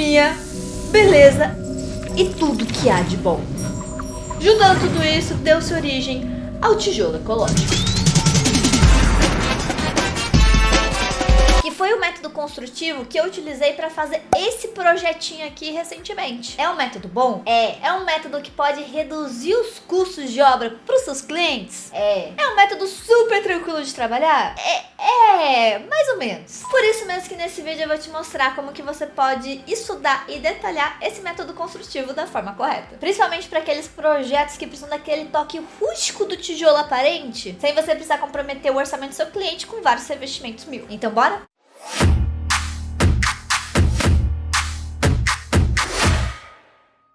economia, beleza e tudo que há de bom. Juntando tudo isso, deu-se origem ao tijolo ecológico. Foi o método construtivo que eu utilizei para fazer esse projetinho aqui recentemente. É um método bom? É um método que pode reduzir os custos de obra para os seus clientes? É um método super tranquilo de trabalhar? Mais ou menos. Por isso mesmo que nesse vídeo eu vou te mostrar como que você pode estudar e detalhar esse método construtivo da forma correta. Principalmente para aqueles projetos que precisam daquele toque rústico do tijolo aparente, sem você precisar comprometer o orçamento do seu cliente com vários revestimentos mil. Então bora?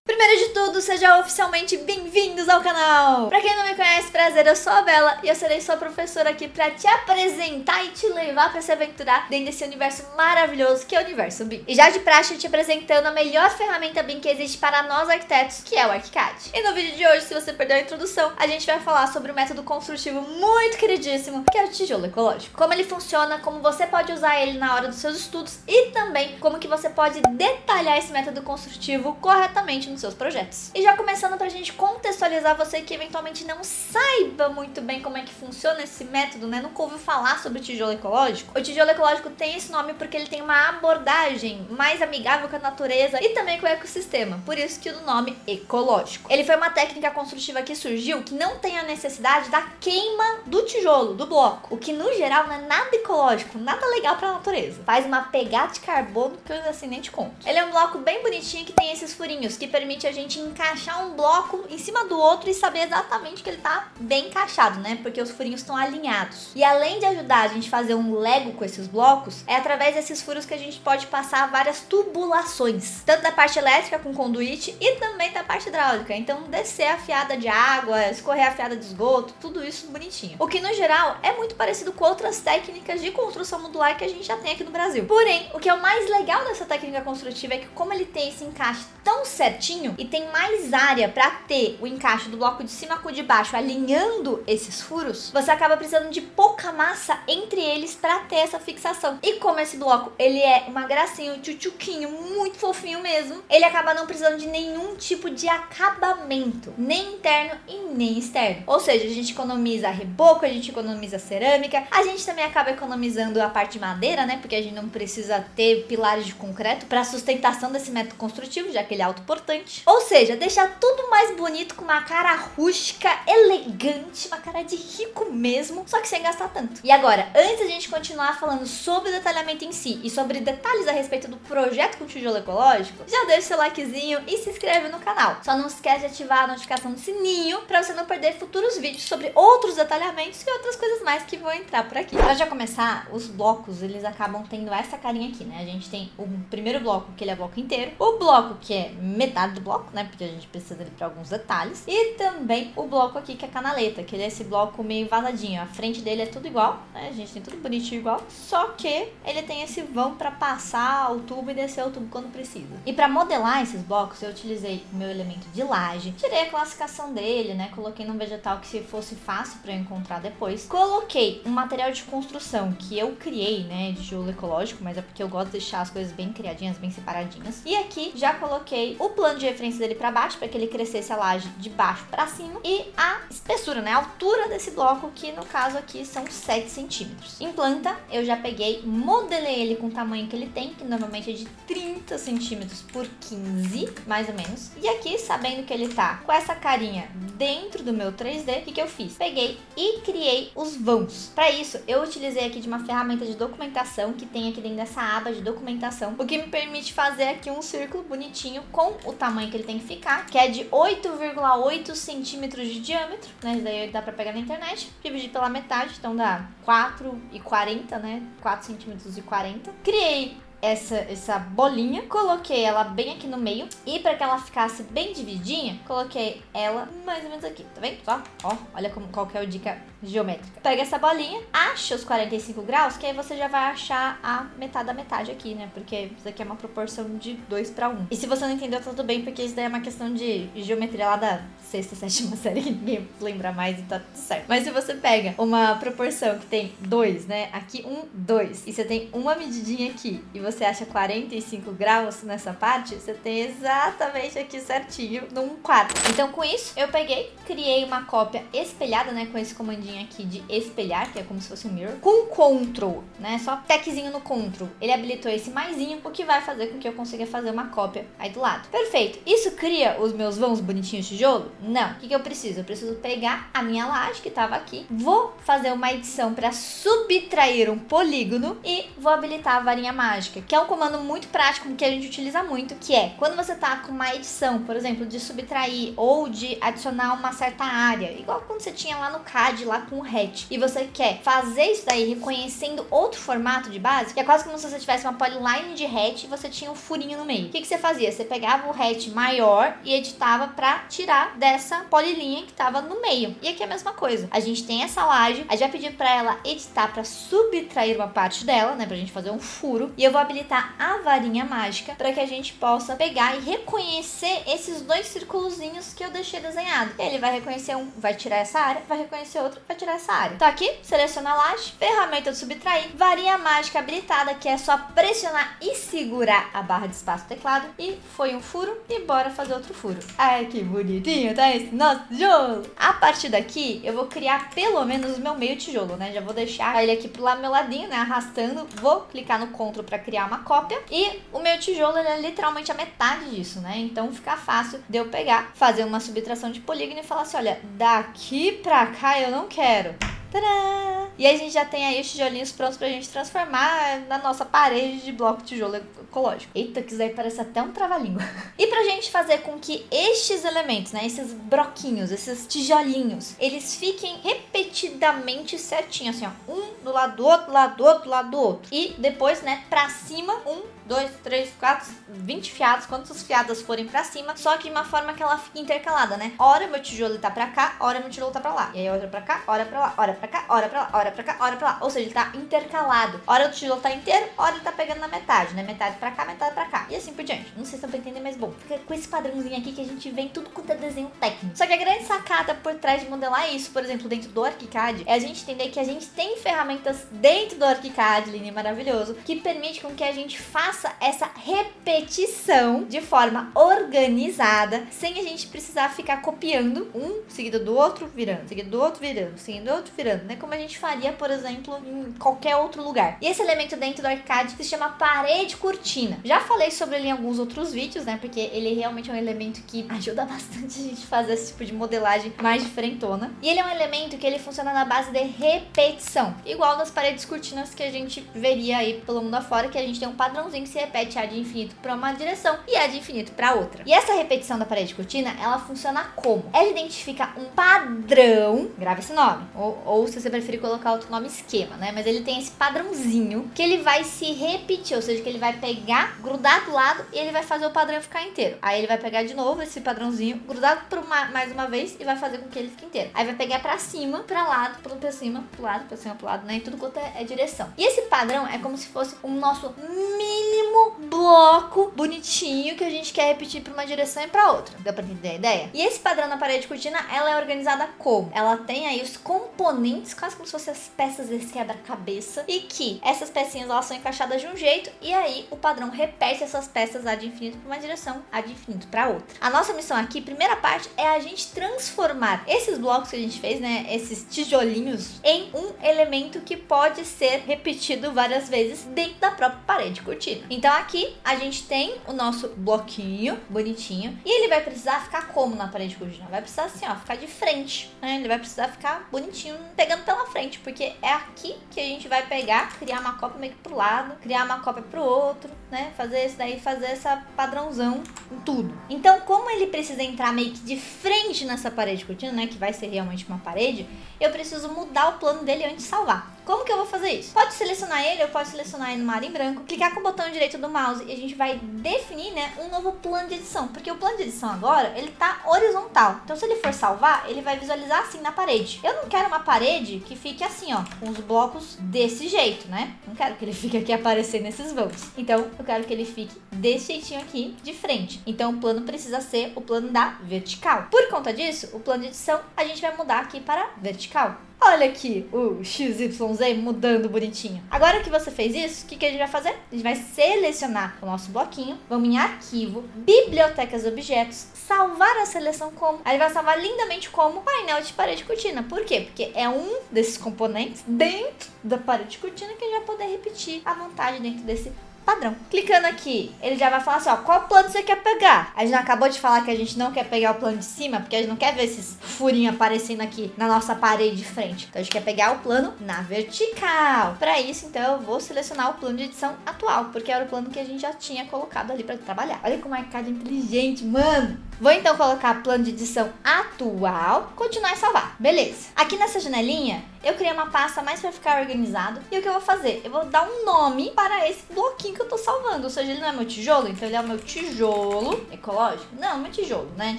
Primeiro de tudo, sejam oficialmente bem-vindos ao canal! Pra quem não me conhece, prazer, eu sou a Bela e eu serei sua professora aqui pra te apresentar e te levar pra se aventurar dentro desse universo maravilhoso que é o universo BIM. E já de praxe, te apresentando a melhor ferramenta BIM que existe para nós arquitetos, que é o ArchiCAD. E no vídeo de hoje, se você perdeu a introdução, a gente vai falar sobre o método construtivo muito queridíssimo, que é o tijolo ecológico. Como ele funciona, como você pode usar ele na hora dos seus estudos e também como que você pode detalhar esse método construtivo corretamente nos seus projetos. E já começando pra gente contextualizar você que eventualmente não saiba muito bem como é que funciona esse método, né? Nunca ouviu falar sobre o tijolo ecológico. O tijolo ecológico tem esse nome porque ele tem uma abordagem mais amigável com a natureza e também com o ecossistema. Por isso que o nome ecológico. Ele foi uma técnica construtiva que surgiu que não tem a necessidade da queima do tijolo, do bloco. O que no geral não é nada ecológico, nada legal pra natureza. Faz uma pegada de carbono que eu assim nem te conto. Ele é um bloco bem bonitinho que tem esses furinhos que permite a gente encaixar um bloco em cima do outro e saber exatamente que ele tá bem encaixado, né? Porque os furinhos estão alinhados. E além de ajudar a gente a fazer um Lego com esses blocos, é através desses furos que a gente pode passar várias tubulações. Tanto da parte elétrica com conduíte e também da parte hidráulica. Então descer a fiada de água, escorrer a fiada de esgoto, tudo isso bonitinho. O que no geral é muito parecido com outras técnicas de construção modular que a gente já tem aqui no Brasil. Porém, o que é o mais legal dessa técnica construtiva é que como ele tem esse encaixe tão certinho, e tem mais área para ter o encaixe do bloco de cima com o de baixo alinhando esses furos, você acaba precisando de pouca massa entre eles para ter essa fixação. E como esse bloco ele é uma gracinha, um tchutchuquinho, muito fofinho mesmo, ele acaba não precisando de nenhum tipo de acabamento, nem interno e nem externo. Ou seja, a gente economiza reboco, a gente economiza cerâmica, a gente também acaba economizando a parte de madeira, né? Porque a gente não precisa ter pilares de concreto para sustentação desse método construtivo, já que ele é autoportante. Ou seja, deixar tudo mais bonito com uma cara rústica, elegante, uma cara de rico mesmo, só que sem gastar tanto. E agora, antes da gente continuar falando sobre o detalhamento em si e sobre detalhes a respeito do projeto com tijolo ecológico, já deixa o seu likezinho e se inscreve no canal. Só não esquece de ativar a notificação do sininho para você não perder futuros vídeos sobre outros detalhamentos e outras coisas mais que vão entrar por aqui. Para já começar, os blocos, eles acabam tendo essa carinha aqui, né? A gente tem o primeiro bloco, que ele é bloco inteiro, o bloco que é metade do bloco, né? Porque a gente precisa dele para alguns detalhes. E também o bloco aqui que é a canaleta, que ele é esse bloco meio vazadinho. A frente dele é tudo igual, né? A gente tem tudo bonitinho igual, só que ele tem esse vão para passar o tubo e descer o tubo quando precisa. E para modelar esses blocos, eu utilizei o meu elemento de laje, tirei a classificação dele, né? Coloquei num vegetal que se fosse fácil para eu encontrar depois. Coloquei um material de construção que eu criei, né? De tijolo ecológico, mas é porque eu gosto de deixar as coisas bem criadinhas, bem separadinhas. E aqui já coloquei o plano de referência dele para baixo, para que ele crescesse a laje de baixo para cima, e a espessura, né, a altura desse bloco, que no caso aqui são 7 centímetros. Em planta, eu já peguei, modelei ele com o tamanho que ele tem, que normalmente é de 30 centímetros por 15, mais ou menos. E aqui, sabendo que ele tá com essa carinha dentro do meu 3D, o que eu fiz? Peguei e criei os vãos. Para isso, eu utilizei aqui de uma ferramenta de documentação que tem aqui dentro dessa aba de documentação, o que me permite fazer aqui um círculo bonitinho com o tamanho que ele tem que ficar, que é de 8,8 centímetros de diâmetro, né? Isso daí dá pra pegar na internet, dividir pela metade, então dá 4,40, né? 4 centímetros e 40. Criei essa bolinha, coloquei ela bem aqui no meio e para que ela ficasse bem dividinha, coloquei ela mais ou menos aqui, tá vendo? Só, ó, olha qual que é a dica geométrica. Pega essa bolinha, acha os 45 graus, que aí você já vai achar a metade da metade aqui, né? Porque isso aqui é uma proporção de 2:1. E se você não entendeu, tá tudo bem, porque isso daí é uma questão de geometria lá da sexta, sétima série, que ninguém lembra mais e tá tudo certo. Mas se você pega uma proporção que tem 2, né? Aqui 2. E você tem uma medidinha aqui e você acha 45 graus nessa parte, você tem exatamente aqui certinho no 1/4. Então com isso, eu peguei, criei uma cópia espelhada, né? Com esse comandinho aqui de espelhar, que é como se fosse um mirror. Com Ctrl, né? Só techzinho no Ctrl. Ele habilitou esse maisinho, o que vai fazer com que eu consiga fazer uma cópia aí do lado. Perfeito. Isso cria os meus vãos bonitinhos de tijolo? Não. O que eu preciso? Eu preciso pegar a minha laje que tava aqui, vou fazer uma edição para subtrair um polígono e vou habilitar a varinha mágica, que é um comando muito prático que a gente utiliza muito, que é quando você tá com uma edição, por exemplo, de subtrair ou de adicionar uma certa área, igual quando você tinha lá no CAD, lá com o hatch, e você quer fazer isso daí reconhecendo outro formato de base, que é quase como se você tivesse uma polyline de hatch e você tinha um furinho no meio. O que você fazia? Você pegava o hatch maior e editava pra tirar dessa polilinha que tava no meio. E aqui é a mesma coisa. A gente tem essa laje, a gente vai pedir pra ela editar pra subtrair uma parte dela, né, pra gente fazer um furo, e eu vou habilitar a varinha mágica pra que a gente possa pegar e reconhecer esses 2 círculozinhos que eu deixei desenhado. Ele vai reconhecer um, vai tirar essa área, vai reconhecer outro, vai tirar essa área. Então aqui, seleciona a laje, ferramenta de subtrair, varinha mágica habilitada, que é só pressionar e segurar a barra de espaço do teclado, e foi um furo, e bora fazer outro furo. Ai, que bonitinho, tá esse nosso tijolo? A partir daqui, eu vou criar pelo menos o meu meio tijolo, né? Já vou deixar ele aqui pro meu ladinho, né? Arrastando, vou clicar no Ctrl pra criar uma cópia, e o meu tijolo, ele é literalmente a metade disso, né? Então fica fácil de eu pegar, fazer uma subtração de polígono e falar assim, olha, daqui pra cá eu não quero. Tadã! E aí a gente já tem aí os tijolinhos prontos pra gente transformar na nossa parede de bloco de tijolo ecológico. Eita, que isso aí parece até um trava-língua. E pra gente fazer com que estes elementos, né, esses broquinhos, esses tijolinhos, eles fiquem repetidamente certinhos, assim, ó, um do lado do outro, lado do outro, lado do outro. E depois, né, pra cima, 1, 2, 3, 4, 20 fiados, quantas fiadas forem pra cima, só que de uma forma que ela fique intercalada, né? Hora meu tijolo tá pra cá, hora meu tijolo tá pra lá. E aí hora pra cá, hora pra lá, hora pra cá, hora pra lá, hora pra cá, hora pra lá. Ou seja, ele tá intercalado. Hora o tijolo tá inteiro, hora ele tá pegando na metade, né? Metade pra cá, metade pra cá. E assim por diante. Não sei se dá pra entender, mas bom, fica com esse padrãozinho aqui que a gente vê em tudo quanto é desenho técnico. Só que a grande sacada por trás de modelar isso, por exemplo, dentro do ArchiCAD, é a gente entender que a gente tem ferramentas dentro do ArchiCAD, lindo e maravilhoso, que permite com que a gente faça essa repetição de forma organizada, sem a gente precisar ficar copiando um seguido do outro, virando, seguido do outro, virando, seguido do outro, virando, né? Como a gente faria, por exemplo, em qualquer outro lugar. E esse elemento dentro do ArchiCAD se chama parede cortina. Já falei sobre ele em alguns outros vídeos, né? Porque ele realmente é um elemento que ajuda bastante a gente fazer esse tipo de modelagem mais diferentona. E ele é um elemento que ele funciona na base de repetição, igual das paredes cortinas que a gente veria aí pelo mundo afora, que a gente tem um padrãozinho que se repete A de infinito para uma direção e A de infinito para outra. E essa repetição da parede cortina, ela funciona como? Ela identifica um padrão, grava esse nome, ou se você preferir colocar outro nome, esquema, né? Mas ele tem esse padrãozinho que ele vai se repetir, ou seja, que ele vai pegar, grudar do lado e ele vai fazer o padrão ficar inteiro. Aí ele vai pegar de novo esse padrãozinho, grudado por mais uma vez e vai fazer com que ele fique inteiro. Aí vai pegar pra cima, pra lado, pra cima, pro lado, pra cima, pro lado, né? E tudo quanto é direção. E esse padrão é como se fosse o nosso mínimo bloco bonitinho que a gente quer repetir pra uma direção e pra outra. Deu pra entender a ideia? E esse padrão na parede cortina, ela é organizada como? Ela tem aí os componentes, quase como se fossem as peças desse quebra-cabeça, e que essas pecinhas, elas são encaixadas de um jeito, e aí o padrão repete essas peças A de infinito pra uma direção, A de infinito pra outra. A nossa missão aqui, primeira parte, é a gente transformar esses blocos que a gente fez, né, esses tijolinhos, em um elemento que pode ser repetido várias vezes dentro da própria parede cortina. Então aqui a gente tem o nosso bloquinho bonitinho, e ele vai precisar ficar como na parede cortina? Vai precisar assim, ó, ficar de frente, né? Ele vai precisar ficar bonitinho, pegando pela frente, porque é aqui que a gente vai pegar, criar uma cópia meio que pro lado, criar uma cópia pro outro, né? Fazer isso daí, fazer essa padrãozão em tudo. Então, como ele precisa entrar meio que de frente nessa parede de cortina, né, que vai ser realmente uma parede, eu preciso mudar o plano dele antes de salvar. Como que eu vou fazer isso? Pode selecionar ele, eu posso selecionar ele numa área em branco, clicar com o botão direito do mouse e a gente vai definir, né, um novo plano de edição, porque o plano de edição agora, ele tá horizontal. Então, se ele for salvar, ele vai visualizar assim na parede. Eu não quero uma parede que fique assim, ó, com os blocos desse jeito, né? Não quero que ele fique aqui aparecendo nesses vãos. Então, eu quero que ele fique desse jeitinho aqui de frente. Então, o plano precisa ser o plano da vertical. Por conta disso, o plano de edição a gente vai mudar aqui para vertical. Olha aqui o XYZ mudando bonitinho. Agora que você fez isso, o que a gente vai fazer? A gente vai selecionar o nosso bloquinho, vamos em arquivo, bibliotecas objetos, salvar a seleção como. Aí vai salvar lindamente como painel de parede cortina. Por quê? Porque é um desses componentes dentro da parede de cortina que a gente vai poder repetir à vontade dentro desse padrão. Clicando aqui, ele já vai falar assim, ó, qual plano você quer pegar? A gente não acabou de falar que a gente não quer pegar o plano de cima, porque a gente não quer ver esses furinhos aparecendo aqui na nossa parede de frente. Então a gente quer pegar o plano na vertical. Para isso, então, eu vou selecionar o plano de edição atual, porque era o plano que a gente já tinha colocado ali para trabalhar. Olha como é cada inteligente, mano! Vou então colocar plano de edição atual, continuar e salvar. Beleza. Aqui nessa janelinha, eu criei uma pasta mais para ficar organizado. E o que eu vou fazer? Eu vou dar um nome para esse bloquinho que eu tô salvando. Ou seja, ele não é meu tijolo, então ele é o meu tijolo ecológico. Não, meu tijolo, né?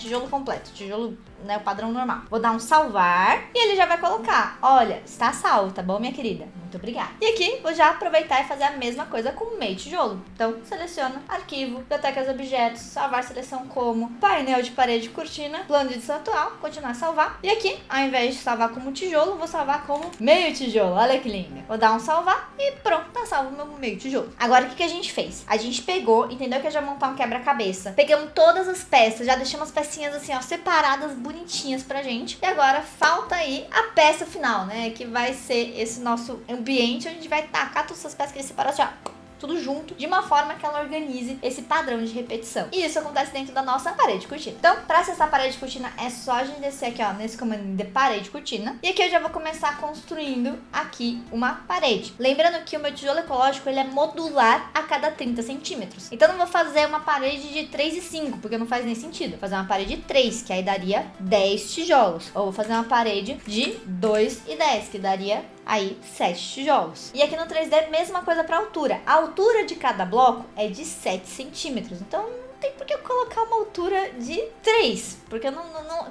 Tijolo completo. Tijolo, né? O padrão normal. Vou dar um salvar e ele já vai colocar. Olha, está salvo, tá bom, minha querida? Muito obrigada. E aqui, vou já aproveitar e fazer a mesma coisa com o meio tijolo. Então, seleciono arquivo, bibliotecas objetos, salvar seleção como, painel de parede cortina, plano de edição atual, continuar a salvar. E aqui, ao invés de salvar como tijolo, vou salvar como meio tijolo. Olha que lindo. Vou dar um salvar e pronto, tá salvo o meu meio tijolo. Agora, o que a gente fez? A gente pegou, entendeu que eu já montar um quebra-cabeça. Pegamos todas as peças, já deixamos as pecinhas assim, ó, separadas, bonitinhas pra gente. E agora, falta aí a peça final, né? Que vai ser esse nosso ambiente, onde a gente vai tacar todas essas peças que a gente separou, já tudo junto, de uma forma que ela organize esse padrão de repetição. E isso acontece dentro da nossa parede de cortina. Então, para acessar a parede de cortina, é só a gente descer aqui, ó, nesse comando de parede de cortina. E aqui eu já vou começar construindo aqui uma parede. Lembrando que o meu tijolo ecológico, ele é modular a cada 30 centímetros. Então, não vou fazer uma parede de 3 e 5, porque não faz nem sentido. Vou fazer uma parede de 3, que aí daria 10 tijolos. Ou vou fazer uma parede de 2 e 10, que daria aí 7 tijolos. E aqui no 3D, mesma coisa para altura. A altura de cada bloco é de 7 centímetros. Então, não tem por que eu colocar uma altura de 3. Porque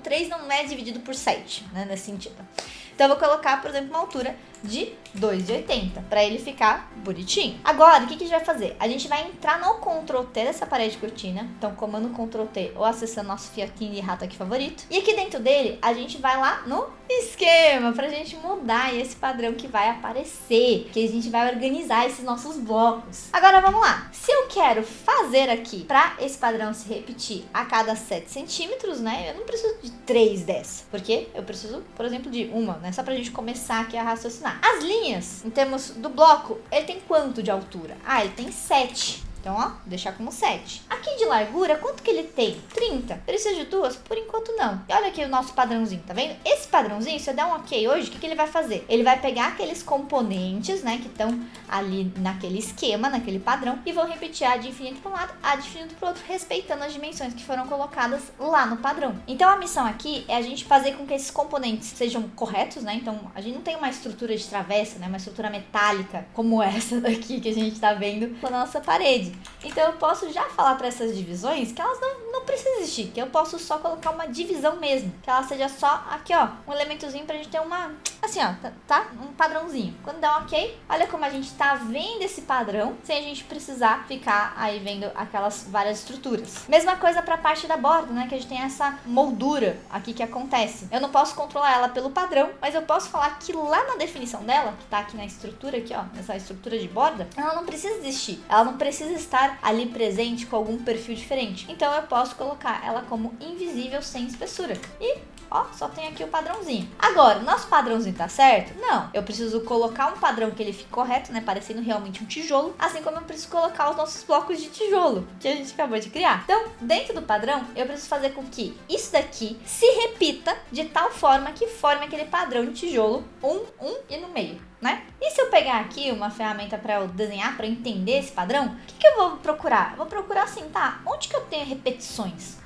3 não é dividido por 7, né? Nesse sentido. Então, eu vou colocar, por exemplo, uma altura de 2,80 para ele ficar bonitinho. Agora, o que a gente vai fazer? A gente vai entrar no Ctrl T dessa parede de cortina. Então, comando Ctrl T ou acessando nosso fioquinho de rato aqui favorito. E aqui dentro dele, a gente vai lá no esquema pra gente mudar esse padrão que vai aparecer. Que a gente vai organizar esses nossos blocos. Agora, vamos lá. Se eu quero fazer aqui pra esse padrão se repetir a cada 7 centímetros, né? Eu não preciso de 3 dessa. Porque eu preciso, por exemplo, de uma, né? Só pra gente começar aqui a raciocinar. As linhas, em termos do bloco, ele tem quanto de altura? Ah, ele tem 7. Então, ó, vou deixar como 7. Aqui de largura, quanto que ele tem? 30. Precisa de 2? Por enquanto, não. E olha aqui o nosso padrãozinho, tá vendo? Esse padrãozinho, se eu der um ok hoje, o que ele vai fazer? Ele vai pegar aqueles componentes, né, que estão ali naquele esquema, naquele padrão, e vão repetir a de infinito para um lado, a de infinito para o outro, respeitando as dimensões que foram colocadas lá no padrão. Então, a missão aqui é a gente fazer com que esses componentes sejam corretos, né? Então, a gente não tem uma estrutura de travessa, né, uma estrutura metálica como essa daqui que a gente tá vendo na nossa parede. Então eu posso já falar para essas divisões que elas não precisam existir, que eu posso só colocar uma divisão mesmo, que ela seja só aqui, ó, um elementozinho pra gente ter uma, assim, ó, tá? Um padrãozinho. Quando der um ok, olha como a gente tá vendo esse padrão, sem a gente precisar ficar aí vendo aquelas várias estruturas. Mesma coisa pra parte da borda, né, que a gente tem essa moldura aqui que acontece. Eu não posso controlar ela pelo padrão, mas eu posso falar que lá na definição dela, que tá aqui na estrutura aqui, ó, nessa estrutura de borda, ela não precisa existir, ela não precisa estar ali presente com algum perfil diferente. Então eu posso colocar ela como invisível sem espessura. E Ó, só tem aqui o padrãozinho. Agora, o nosso padrãozinho tá certo? Não. Eu preciso colocar um padrão que ele fique correto, né? Parecendo realmente um tijolo. Assim como eu preciso colocar os nossos blocos de tijolo que a gente acabou de criar. Então, dentro do padrão, eu preciso fazer com que isso daqui se repita de tal forma que forme aquele padrão de tijolo 1, 1 e no meio, né? E se eu pegar aqui uma ferramenta para eu desenhar, para entender esse padrão, o que eu vou procurar? Eu vou procurar assim, tá? Onde que eu tenho repetições?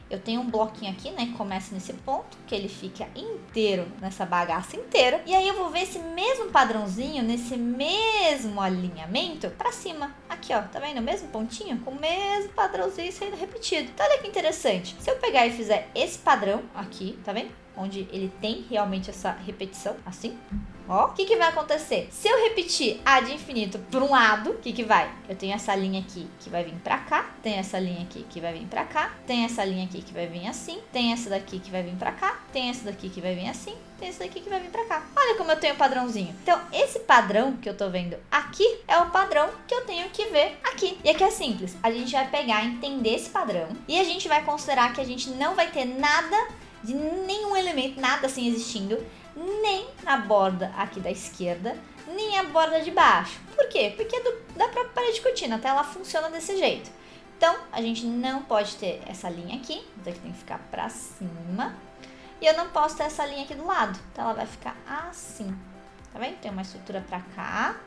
Eu tenho um bloquinho aqui, né, que começa nesse ponto, que ele fica inteiro, nessa bagaça inteira. E aí eu vou ver esse mesmo padrãozinho, nesse mesmo alinhamento, pra cima. Aqui, ó, tá vendo? O mesmo pontinho, com o mesmo padrãozinho sendo repetido. Então olha que interessante. Se eu pegar e fizer esse padrão aqui, tá vendo? Onde ele tem realmente essa repetição, assim. Ó, o que vai acontecer? Se eu repetir A de infinito por um lado, o que vai? Eu tenho essa linha aqui que vai vir pra cá, tem essa linha aqui que vai vir pra cá, tem essa linha aqui que vai vir assim, tem essa daqui que vai vir pra cá, tem essa daqui que vai vir assim, tem essa daqui que vai vir pra cá. Olha como eu tenho o padrãozinho. Então, esse padrão que eu tô vendo aqui é o padrão que eu tenho que ver aqui. E aqui é simples. A gente vai pegar, entender esse padrão e a gente vai considerar que a gente não vai ter nada de nenhum elemento, nada assim existindo, nem na borda aqui da esquerda, nem a borda de baixo. Por quê? Porque é da própria parede de cortina, até ela funciona desse jeito. Então, a gente não pode ter essa linha aqui, isso aqui tem que ficar pra cima. E eu não posso ter essa linha aqui do lado, então ela vai ficar assim. Tá vendo? Tem uma estrutura pra cá,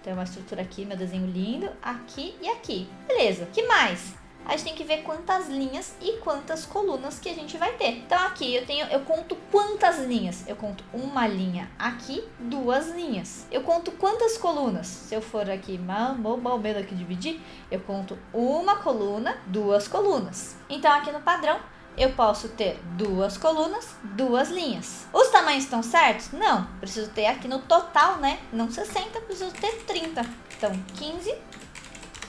tem uma estrutura aqui, meu desenho lindo, aqui e aqui. Beleza, que mais? A gente tem que ver quantas linhas e quantas colunas que a gente vai ter. Então aqui eu conto quantas linhas. Eu conto uma linha aqui, duas linhas. Eu conto quantas colunas. Se eu for aqui, mal medo aqui dividir, eu conto uma coluna, duas colunas. Então aqui no padrão, eu posso ter duas colunas, duas linhas. Os tamanhos estão certos? Não. Preciso ter aqui no total, né? Não 60, preciso ter 30. Então 15.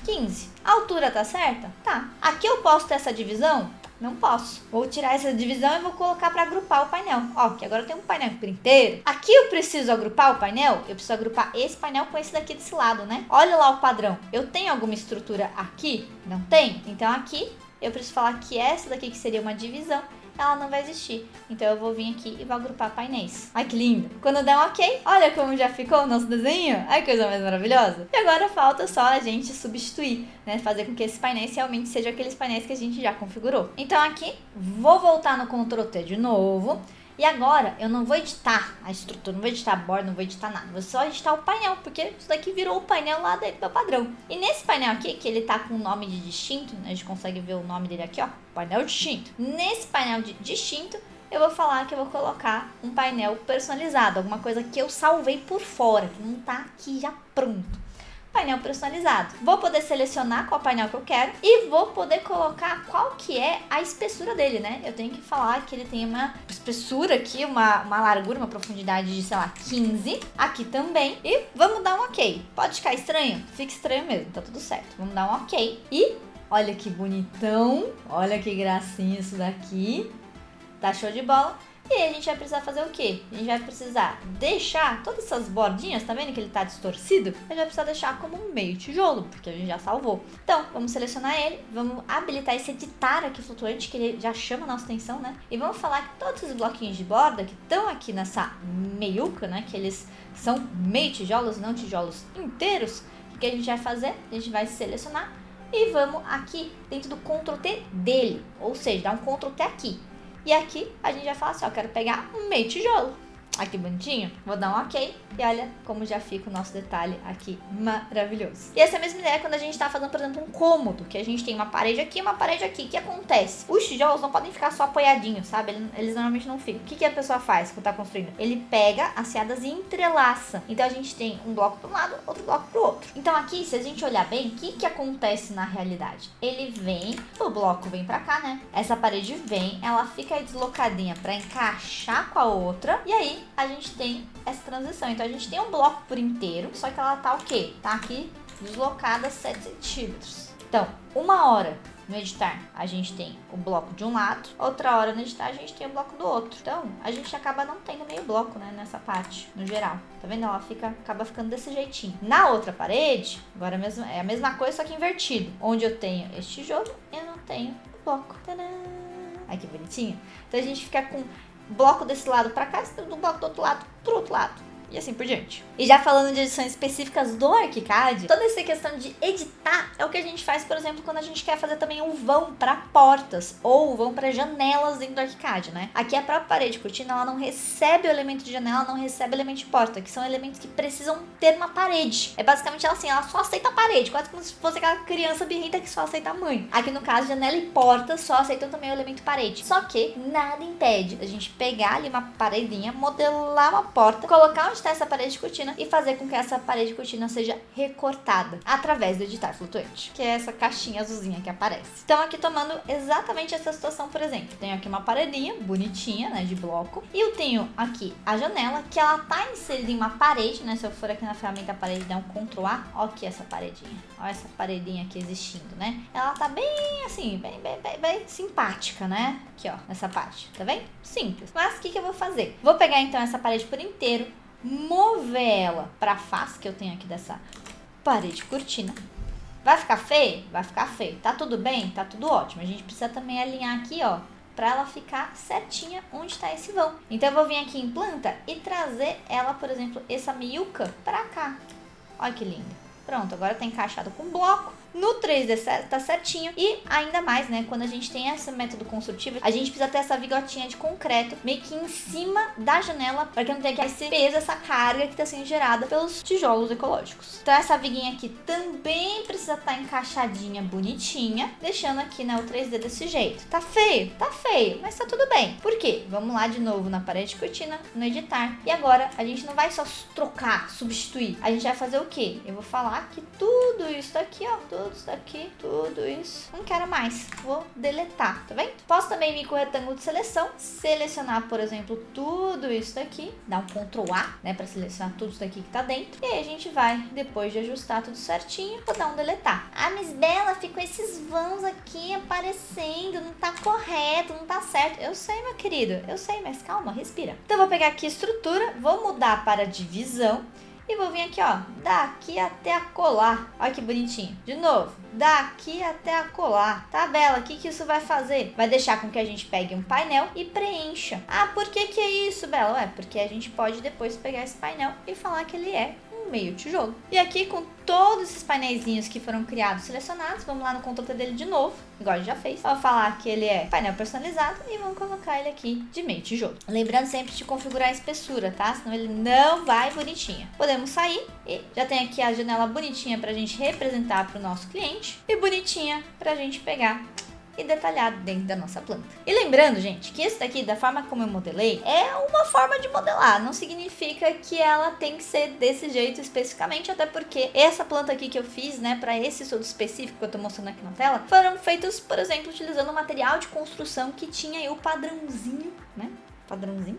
15. A altura tá certa? Tá. Aqui eu posso ter essa divisão? Não posso. Vou tirar essa divisão e vou colocar para agrupar o painel. Ó, que agora eu tenho um painel inteiro. Aqui eu preciso agrupar o painel? Eu preciso agrupar esse painel com esse daqui desse lado, né? Olha lá o padrão. Eu tenho alguma estrutura aqui? Não tem? Então aqui eu preciso falar que essa daqui que seria uma divisão, ela não vai existir. Então eu vou vir aqui e vou agrupar painéis. Ai, que lindo! Quando der um ok, olha como já ficou o nosso desenho. Ai, que coisa mais maravilhosa! E agora falta só a gente substituir, né? Fazer com que esses painéis realmente sejam aqueles painéis que a gente já configurou. Então aqui, vou voltar no Ctrl T de novo. E agora, eu não vou editar a estrutura, não vou editar a borda, não vou editar nada. Vou só editar o painel, porque isso daqui virou o painel lá dentro do padrão. E nesse painel aqui, que ele tá com o nome de distinto, né? A gente consegue ver o nome dele aqui, ó. Painel distinto. Nesse painel de distinto, eu vou falar que eu vou colocar um painel personalizado. Alguma coisa que eu salvei por fora, que não tá aqui já pronto. Painel personalizado. Vou poder selecionar qual painel que eu quero e vou poder colocar qual que é a espessura dele, né? Eu tenho que falar que ele tem uma espessura aqui, uma largura, uma profundidade de, sei lá, 15. Aqui também. E vamos dar um ok. Pode ficar estranho? Fica estranho mesmo, tá tudo certo. Vamos dar um ok. E olha que bonitão. Olha que gracinha isso daqui. Tá show de bola. E aí a gente vai precisar fazer o quê? A gente vai precisar deixar todas essas bordinhas, tá vendo que ele tá distorcido? A gente vai precisar deixar como um meio tijolo, porque a gente já salvou. Então, vamos selecionar ele, vamos habilitar esse editar aqui flutuante, que ele já chama a nossa atenção, né? E vamos falar que todos os bloquinhos de borda que estão aqui nessa meiuca, né? Que eles são meio tijolos, não tijolos inteiros. O que a gente vai fazer? A gente vai selecionar e vamos aqui dentro do Ctrl T dele, ou seja, dá um Ctrl T aqui. E aqui a gente vai falar assim, ó, quero pegar um meio tijolo. Aqui bonitinho, vou dar um ok e olha como já fica o nosso detalhe aqui maravilhoso. E essa é a mesma ideia quando a gente tá fazendo, por exemplo, um cômodo, que a gente tem uma parede aqui e uma parede aqui. O que acontece? Os tijolos não podem ficar só apoiadinhos, sabe? Eles normalmente não ficam. O que a pessoa faz quando tá construindo? Ele pega as seadas e entrelaça. Então a gente tem um bloco para um lado, outro bloco pro outro. Então aqui, se a gente olhar bem, o que acontece na realidade? Ele vem, o bloco vem pra cá, né? Essa parede vem, ela fica aí deslocadinha pra encaixar com a outra e aí a gente tem essa transição. Então a gente tem um bloco por inteiro, só que ela tá o quê? Tá aqui deslocada 7 centímetros. Então, uma hora no editar a gente tem o bloco de um lado, outra hora no editar a gente tem o bloco do outro. Então, a gente acaba não tendo meio bloco, né, nessa parte, no geral. Tá vendo? Ela acaba ficando desse jeitinho. Na outra parede, agora mesmo, é a mesma coisa, só que invertido. Onde eu tenho este tijolo, eu não tenho o bloco. Tadã! Ai, que bonitinho. Então a gente fica com bloco desse lado pra cá, do bloco do outro lado pro outro lado. E assim por diante. E já falando de edições específicas do ArchiCAD, toda essa questão de editar é o que a gente faz, por exemplo, quando a gente quer fazer também um vão para portas ou vão para janelas dentro do ArchiCAD, né? Aqui a própria parede cortina, ela não recebe o elemento de janela, não recebe o elemento de porta, que são elementos que precisam ter uma parede. É basicamente ela assim, ela só aceita a parede, quase como se fosse aquela criança birrenta que só aceita a mãe. Aqui no caso, janela e porta só aceitam também o elemento parede. Só que nada impede a gente pegar ali uma paredinha, modelar uma porta, colocar onde está essa parede de cortina e fazer com que essa parede de cortina seja recortada através do editar flutuante, que é essa caixinha azulzinha que aparece. Então aqui tomando exatamente essa situação, por exemplo, tenho aqui uma paredinha bonitinha, né, de bloco, e eu tenho aqui a janela que ela tá inserida em uma parede, né, se eu for aqui na ferramenta parede dar um Ctrl A, ó aqui essa paredinha, ó essa paredinha aqui existindo, né, ela tá bem assim, bem simpática, né, aqui ó, nessa parte, tá vendo? Simples. Mas o que eu vou fazer? Vou pegar então essa parede por inteiro, mover ela para a face que eu tenho aqui dessa parede cortina. Vai ficar feio? Vai ficar feio. Tá tudo bem? Tá tudo ótimo. A gente precisa também alinhar aqui, ó, para ela ficar certinha onde está esse vão. Então eu vou vir aqui em planta e trazer ela, por exemplo, essa meiuca para cá. Olha que linda. Pronto, agora tá encaixado com bloco. No 3D tá certinho. E ainda mais, né, quando a gente tem esse método construtivo, a gente precisa ter essa vigotinha de concreto meio que em cima da janela, para que não tenha esse peso, essa carga que tá sendo gerada pelos tijolos ecológicos. Então essa viguinha aqui também precisa estar encaixadinha, bonitinha, deixando aqui, né, o 3D desse jeito. Tá feio, mas tá tudo bem. Por quê? Vamos lá de novo na parede de cortina, no editar. E agora a gente não vai só trocar, substituir. A gente vai fazer o quê? Eu vou falar que tudo isso daqui, ó, tudo isso daqui, tudo isso, não quero mais, vou deletar, tá vendo? Posso também vir com o retângulo de seleção, selecionar, por exemplo, tudo isso daqui, dar um Ctrl A, né, para selecionar tudo isso daqui que tá dentro, e aí a gente vai, depois de ajustar tudo certinho, vou dar um deletar. Ah, Miss Bela, ficou esses vãos aqui aparecendo, não tá correto, não tá certo. Eu sei, meu querido, eu sei, mas calma, respira. Então eu vou pegar aqui estrutura, vou mudar para divisão, e vou vir aqui, ó, daqui até acolá. Olha que bonitinho. De novo, daqui até acolá. Tá, Bela, o que isso vai fazer? Vai deixar com que a gente pegue um painel e preencha. Ah, por que é isso, Bela? Ué, porque a gente pode depois pegar esse painel e falar que ele é um meio tijolo. E aqui, com todos esses painéisinhos que foram criados, selecionados, vamos lá no controle dele de novo, igual a gente já fez. Vou falar que ele é painel personalizado e vamos colocar ele aqui de meio tijolo. Lembrando sempre de configurar a espessura, tá? Senão ele não vai bonitinho. Podemos sair e já tem aqui a janela bonitinha pra gente representar pro nosso cliente e bonitinha pra gente pegar e detalhado dentro da nossa planta. E lembrando, gente, que isso daqui, da forma como eu modelei, é uma forma de modelar, não significa que ela tem que ser desse jeito especificamente, até porque essa planta aqui que eu fiz, né, para esse estudo específico que eu tô mostrando aqui na tela, foram feitos, por exemplo, utilizando material de construção que tinha aí o padrãozinho, né,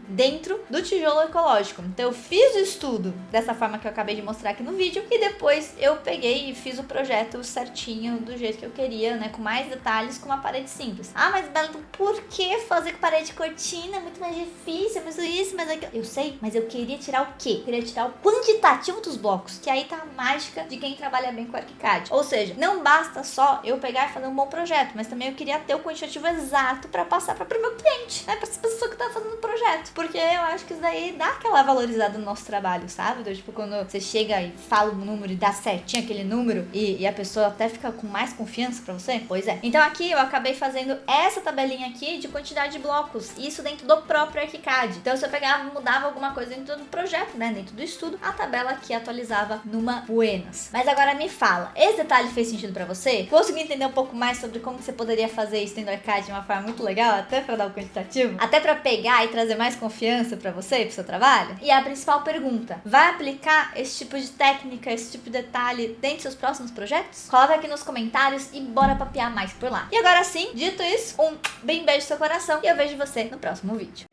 dentro do tijolo ecológico. Então eu fiz o estudo dessa forma que eu acabei de mostrar aqui no vídeo e depois eu peguei e fiz o projeto certinho do jeito que eu queria, né, com mais detalhes, com uma parede simples. Ah, mas Bela, por que fazer com parede cortina? É muito mais difícil, mas isso, mas aquilo. Eu sei, mas eu queria tirar o quê? Eu queria tirar o quantitativo dos blocos, que aí tá a mágica de quem trabalha bem com ArchiCAD. Ou seja, não basta só eu pegar e fazer um bom projeto, mas também eu queria ter o quantitativo exato para passar para o meu cliente, né, para essa pessoa que tá fazendo projeto, porque eu acho que isso daí dá aquela valorizada no nosso trabalho, sabe? Então, tipo, quando você chega e fala o número e dá certinho aquele número e a pessoa até fica com mais confiança pra você, pois é. Então aqui eu acabei fazendo essa tabelinha aqui de quantidade de blocos, isso dentro do próprio ArchiCAD. Então se eu pegava, mudava alguma coisa dentro do projeto, né, dentro do estudo, a tabela aqui atualizava numa buenas. Mas agora me fala, esse detalhe fez sentido pra você? Conseguiu entender um pouco mais sobre como você poderia fazer isso dentro do ArchiCAD de uma forma muito legal, até pra dar o quantitativo? Até pra pegar e trazer mais confiança para você e pro seu trabalho? E a principal pergunta, vai aplicar esse tipo de técnica, esse tipo de detalhe dentro dos seus próximos projetos? Coloca aqui nos comentários e bora papear mais por lá. E agora sim, dito isso, um bem beijo no seu coração e eu vejo você no próximo vídeo.